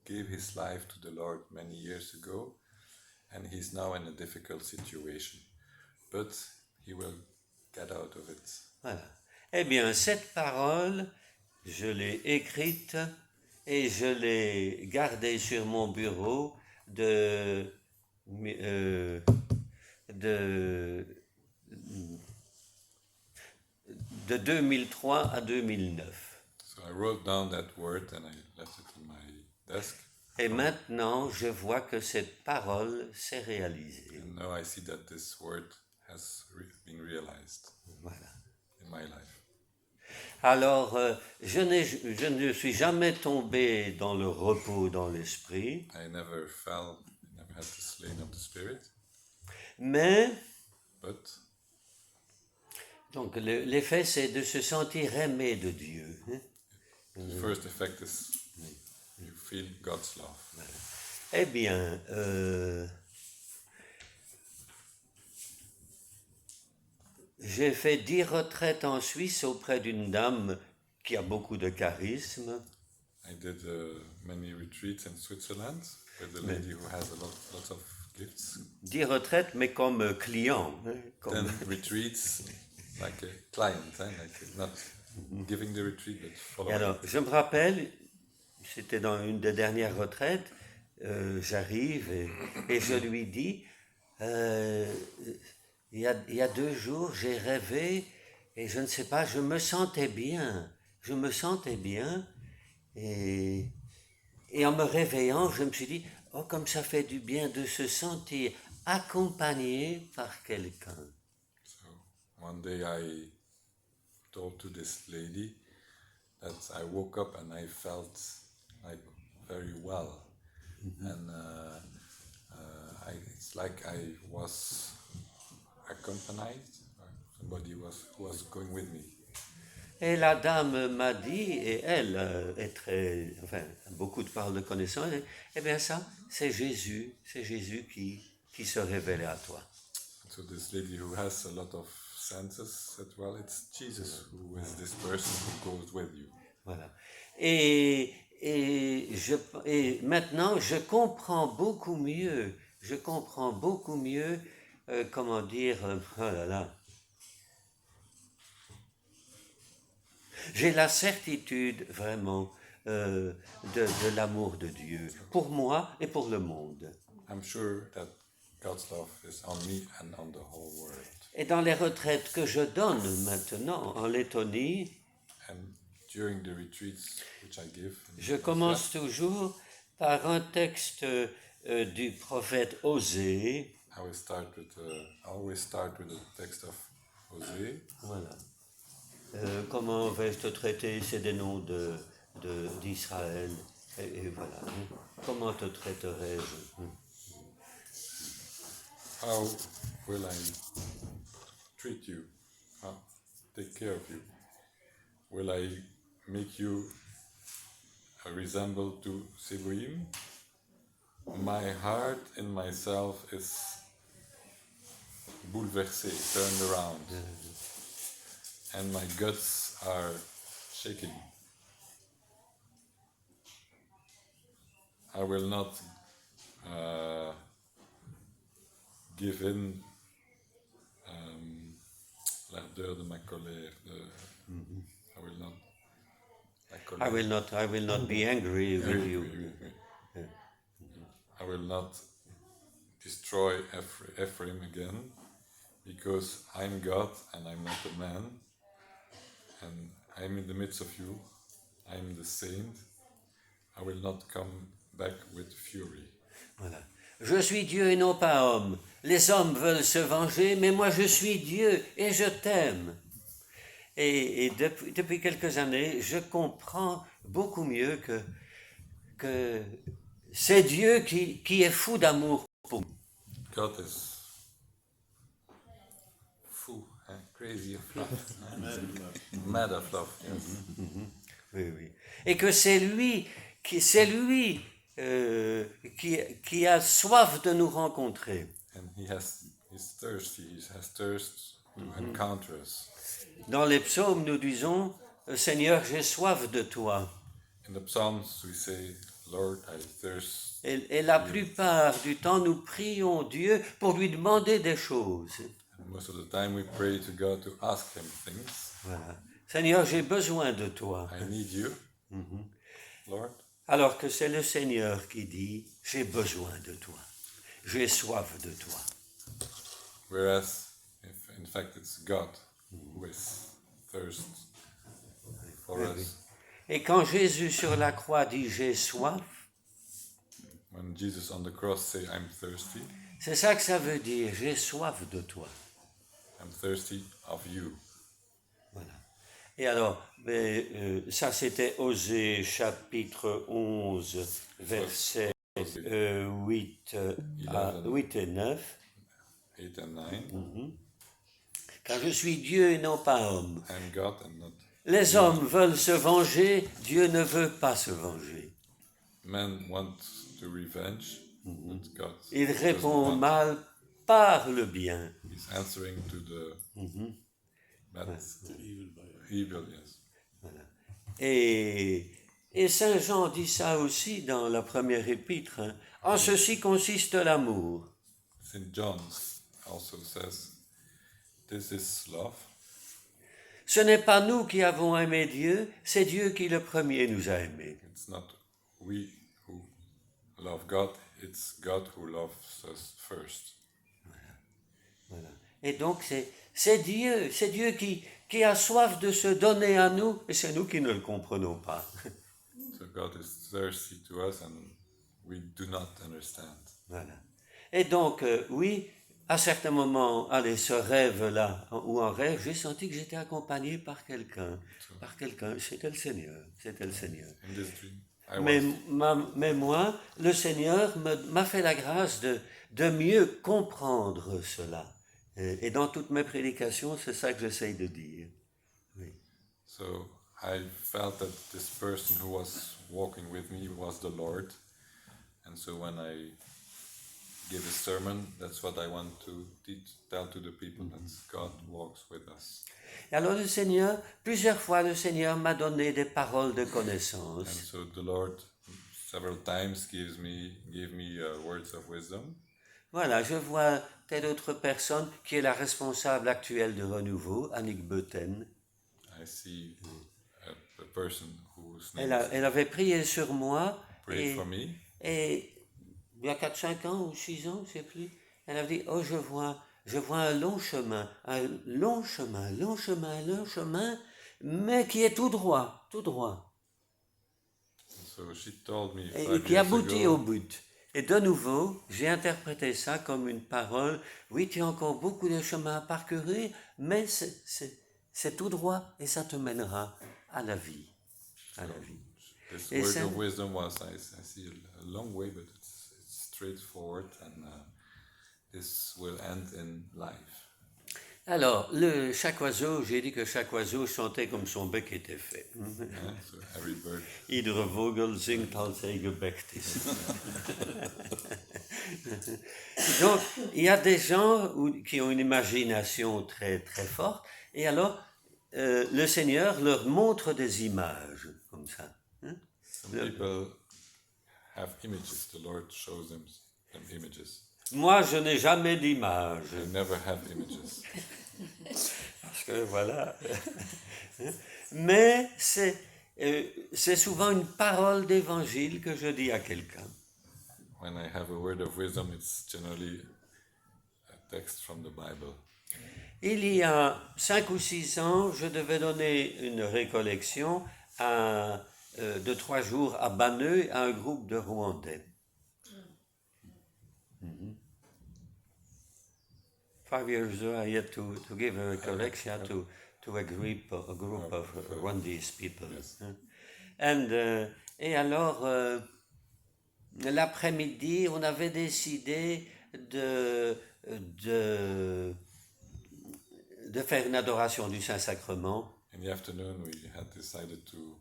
gave his life to the Lord many years ago, and he's now in a difficult situation. But he will get out of it. Voilà. Eh bien, cette parole, je l'ai écrite et je l'ai gardée sur mon bureau de 2003 à 2009. So I wrote down that word and I left it on my desk. Et maintenant, je vois que cette parole s'est réalisée. And now I see that this word has been realized Voilà. in my life. Alors, je ne suis jamais tombé dans le repos dans l'esprit, I never fell, I never had the slain of the spirit, mais but donc l'effet c'est de se sentir aimé de Dieu. the first effect is you feel God's love. Eh bien, j'ai fait 10 retraites en Suisse auprès d'une dame qui a beaucoup de charisme. I did many retreats in Switzerland with a lady who has lots of gifts. 10 retraites, mais comme client. Then retreats like a client, like not giving the retreat but Et following. alors, je me rappelle, c'était dans une des dernières retraites, j'arrive et je lui dis, il y a 2 jours, j'ai rêvé et je ne sais pas, je me sentais bien. Et en me réveillant, je me suis dit, oh, comme ça fait du bien de se sentir accompagné par quelqu'un. So one day I told to this lady that I woke up and I felt like very well, and it's like I was accompanied. Somebody who was going with me. Et la dame m'a dit, et elle a beaucoup de paroles de connaissance, eh bien ça, c'est Jésus qui se révélait à toi. So this lady who has a lot of senses said, well, it's Jesus who is this person who goes with you. Voilà. Et maintenant, je comprends beaucoup mieux, comment dire, oh là là. J'ai la certitude vraiment de l'amour de Dieu, pour moi et pour le monde. I'm sure that God's love is on me and on the whole world. Et dans les retraites que je donne maintenant en Lettonie, And during the retreats which I give, je commence toujours par un texte du prophète Osée. I always start with the text of Hosea. Voilà. Comment vais-je te traiter? C'est des noms d'Israël. Et voilà. Comment te traiterai-je? How will I treat you? How take care of you? Will I make you resemble to Seboim? My heart in myself is bouleversé, turned around, and my guts are shaking. I will not give in l'ardeur de ma colère. I will not be angry with you. I will not destroy Ephraim again, because I'm God and I'm not a man, and I'm in the midst of you. I'm the saint. I will not come back with fury. Voilà. Je suis Dieu et non pas homme. Les hommes veulent se venger, mais moi je suis Dieu et je t'aime. Et depuis quelques années, je comprends beaucoup mieux que c'est Dieu qui est fou d'amour pour nous. God is fou, crazy of love, mad of love. Yes. Oui, oui. Et que c'est lui qui a soif de nous rencontrer. And he's thirsty. He has thirst to encounter us. Dans les psaumes, nous disons, Seigneur, j'ai soif de toi. In the Psalms, we say, Lord, I thirst. Et la plupart du temps, nous prions Dieu pour lui demander des choses. And most of the time we pray to God to ask Him things. Voilà. Seigneur, j'ai besoin de toi. I need you, Lord. Alors que c'est le Seigneur qui dit, j'ai besoin de toi. J'ai soif de toi. Whereas, if in fact it's God who is thirst for us. Et quand Jésus sur la croix dit, j'ai soif, When Jesus on the cross say, I'm thirsty, c'est ça que ça veut dire, j'ai soif de toi. I'm thirsty of you. Voilà. Et alors, ça c'était Osée chapitre 11, versets 8 et 9. 8 and 9. Car je suis Dieu et non pas homme. I am God and not. Les hommes veulent se venger, Dieu ne veut pas se venger. Men want to revenge, but God Il doesn't répond au want. mal par le bien. He's answering to the bad, evil, yes. Et Saint Jean dit ça aussi dans la première épître. Hein. En ceci consiste l'amour. St. John also says, this is love. Ce n'est pas nous qui avons aimé Dieu, c'est Dieu qui le premier nous a aimés. It's not we who love God, it's God who loves us first. Voilà. Et donc c'est Dieu qui a soif de se donner à nous, et c'est nous qui ne le comprenons pas. So God is thirsty to us and we do not understand. Voilà. Et donc, oui, à certains moments, allez, ce rêve-là, ou en rêve, j'ai senti que j'étais accompagné par quelqu'un. C'était le Seigneur. In this dream, I Mais, was, mais moi, le Seigneur m'a fait la grâce de mieux comprendre cela. Et dans toutes mes prédications, c'est ça que j'essaye de dire. Oui. so I felt that this person who was walking with me was the Lord. And so when I give a sermon, that's what I want to tell to the people, that God walks with us. Et alors le Seigneur, plusieurs fois le Seigneur m'a donné des paroles de And connaissance. so the Lord several times gave me words of wisdom. Voilà, je vois telle autre personne qui est la responsable actuelle de Renouveau, Annick Beuten. I see a person whose name Elle avait prié sur moi prayed for me. et il y a 4-5 ans ou 6 ans, je ne sais plus, elle avait dit, oh je vois un long chemin, mais qui est tout droit. So she told me Et 5 qui years aboutit au ago. but. Et de nouveau, j'ai interprété ça comme une parole. Oui, tu as encore beaucoup de chemin à parcourir, mais c'est tout droit et ça te mènera à la vie. This Et word ça- of wisdom was, I see a long way, but it's straightforward, and this will end in life. Alors, chaque oiseau, j'ai dit que chaque oiseau chantait comme son bec était fait. Yeah? So every bird. Iedere Vogel singt als hij gebekt is. Donc, il y a des gens qui ont une imagination très, très forte, et alors, le Seigneur leur montre des images, comme ça. Hein? Some people have images. The Lord shows them images. Moi, je n'ai jamais d'image, They never have images. parce que voilà. Mais c'est souvent une parole d'évangile que je dis à quelqu'un. When I have a word of wisdom, it's generally a text from the Bible. Il y a 5 ou 6 ans, je devais donner une récollection de 3 jours à Banneux à un groupe de Rwandais. 5 years ago, I had to give a recollection to a group of Rwandese people. Yes. Et alors, l'après-midi, on avait décidé de faire une adoration du Saint-Sacrement. In the afternoon, we had decided to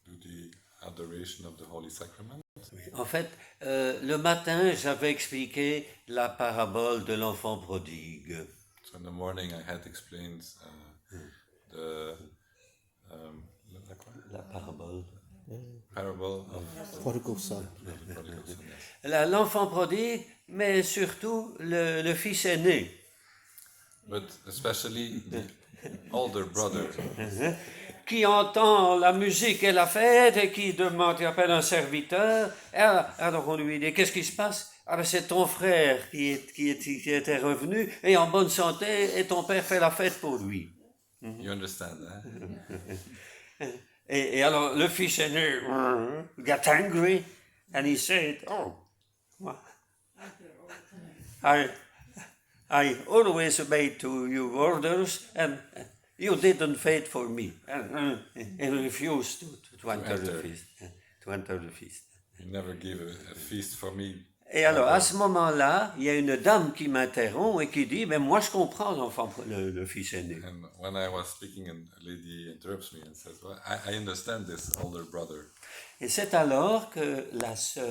do the adoration of the Holy Sacrament. En fait, le matin, j'avais expliqué la parabole de l'enfant prodigue. So in the morning, I had explained the La parabole parable of prodigal son. the prodigal son. Yes. L'enfant prodigue, mais surtout le fils aîné. But especially the older brother Qui entend la musique et la fête et qui demande, il appelle un serviteur. Alors on lui dit, qu'est-ce qui se passe? Ah ben c'est ton frère qui était revenu et en bonne santé et ton père fait la fête pour lui. You understand, eh? Et alors le fils aîné got angry and he said, oh, I always obeyed to your orders and you didn't wait for me. And he refused to enter the feast. To enter the feast. You never give a feast for me. Et alors, à ce moment-là, il y a une dame qui m'interrompt et qui dit, mais moi je comprends l'enfant, le fils aîné. And when I was speaking, a lady interrupts me and says, well, I understand this older brother. Et c'est alors que la sœur